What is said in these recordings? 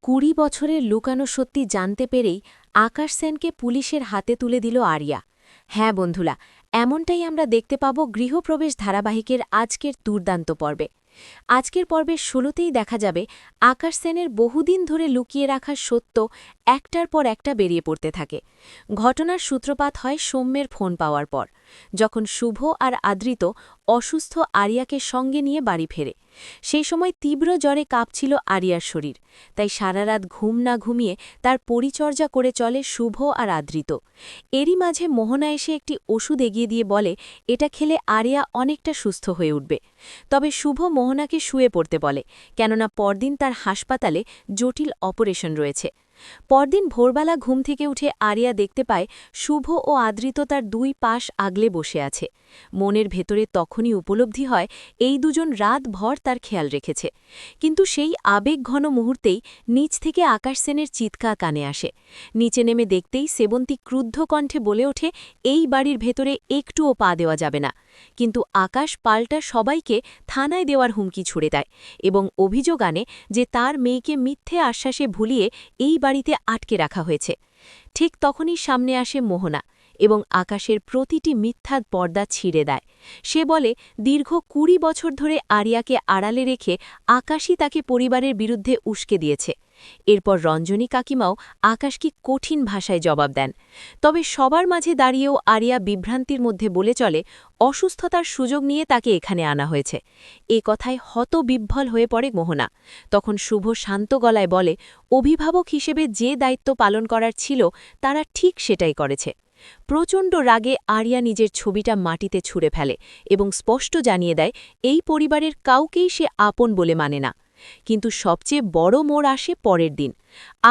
20 বছরের লুকানো সত্যি জানতে পেরেই আকাশ সেনকে পুলিশের হাতে তুলে দিল আরিয়া। হ্যাঁ বন্ধুরা, এমনটাই আমরা দেখতে পাব গৃহপ্রবেশ ধারাবাহিকের আজকের দুর্দান্ত পর্বে। আজকের পর্বের 16তেই দেখা যাবে আকাশ সেনের বহুদিন ধরে লুকিয়ে রাখা সত্য একটার পর একটা বেরিয়ে পড়তে থাকে। ঘটনার সূত্রপাত হয় সৌম্যের ফোন পাওয়ার পর, যখন শুভ আর আদৃত অসুস্থ আরিয়াকে সঙ্গে নিয়ে বাড়ি ফেরে। সেই সময় তীব্র জ্বরে কাঁপছিল আরিয়ার শরীর, তাই সারারাত ঘুম না ঘুমিয়ে তার পরিচর্যা করে চলে শুভ আর আদৃত। এরই মাঝে মোহনা এসে একটি ওষুধ এগিয়ে দিয়ে বলে এটা খেলে আরিয়া অনেকটা সুস্থ হয়ে উঠবে। তবে শুভ মোহনাকে শুয়ে পড়তে বলে, কেননা পরদিন তার হাসপাতালে জটিল অপারেশন রয়েছে। পরদিন ভোরবেলা ঘুম থেকে উঠে আরিয়া দেখতে পায় শুভ ও আদৃত তার দুই পাশ আগলে বসে আছে। মনের ভেতরে তখনই উপলব্ধি হয় এই দুজন রাতভর তার খেয়াল রেখেছে। কিন্তু সেই আবেগঘন মুহূর্তেই নিচ থেকে আকাশ সেনের চিৎকার কানে আসে। নিচে নেমে দেখতেই সেবন্তী ক্রুদ্ধ কণ্ঠে বলে ওঠে এই বাড়ির ভেতরে একটুও পা দেওয়া যাবে না। কিন্তু আকাশ পাল্টা সবাইকে থানায় দেওয়ার হুমকি ছুড়ে দেয় এবং অভিযোগ আনে যে তার মেয়েকে মিথ্যে আশ্বাসে ভুলিয়ে এই বাড়িতে আটকে রাখা হয়েছে। ঠিক তখনই সামনে আসে মোহনা এবং আকাশের প্রতিটি মিথ্যা পর্দা ছিঁড়ে দেয়। সে বলে দীর্ঘ 20 বছর ধরে আরিয়াকে আড়ালে রেখে আকাশই তাকে পরিবারের বিরুদ্ধে উস্কে দিয়েছে। এরপর রঞ্জনী কাকিমাও আকাশকে কঠিন ভাষায় জবাব দেন। তবে সবার মাঝে দাঁড়িয়েও আরিয়া বিভ্রান্তির মধ্যে বলে চলে অসুস্থতার সুযোগ নিয়ে তাকে এখানে আনা হয়েছে। এ কথায় হতবিহ্বল হয়ে পড়ে মোহনা। তখন শুভ শান্ত গলায় বলে অভিভাবক হিসেবে যে দায়িত্ব পালন করার ছিল তারা ঠিক সেটাই করেছে। প্রচণ্ড রাগে আরিয়া নিজের ছবিটা মাটিতে ছুঁড়ে ফেলে এবং স্পষ্ট জানিয়ে দেয় এই পরিবারের কাউকেই সে আপন বলে মানে না। কিন্তু সবচেয়ে বড় মোড় আসে পরের দিন।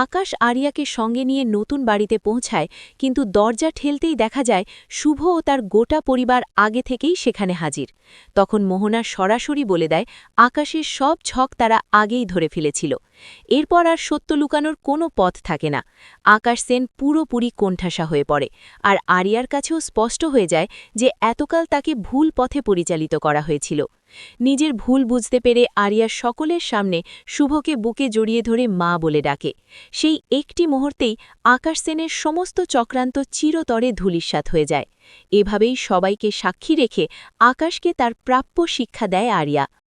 আকাশ আরিয়াকে সঙ্গে নিয়ে নতুন বাড়িতে পৌঁছায়, কিন্তু দরজা ঠেলতেই দেখা যায় শুভ ও তার গোটা পরিবার আগে থেকেই সেখানে হাজির। তখন মোহনা সরাসরি বলে দেয় আকাশের সব ছক তারা আগেই ধরে ফেলেছিল। এরপর আর সত্য লুকানোর কোনো পথ থাকে না। আকাশ সেন পুরোপুরি কোণঠাসা হয়ে পড়ে, আর আরিয়ার কাছেও স্পষ্ট হয়ে যায় যে এতকাল তাকে ভুল পথে পরিচালিত করা হয়েছিল। নিজের ভুল বুঝতে পেরে আরিয়া সকলের সামনে শুভকে বুকে জড়িয়ে ধরে মা বলে ডাকে। সেই একটি মুহূর্তেই আকাশ সেনের সমস্ত চক্রান্ত চিরতরে ধূলিসাৎ হয়ে যায়। এভাবেই সবাইকে সাক্ষী রেখে আকাশকে তার প্রাপ্য শিক্ষা দেয় আরিয়া।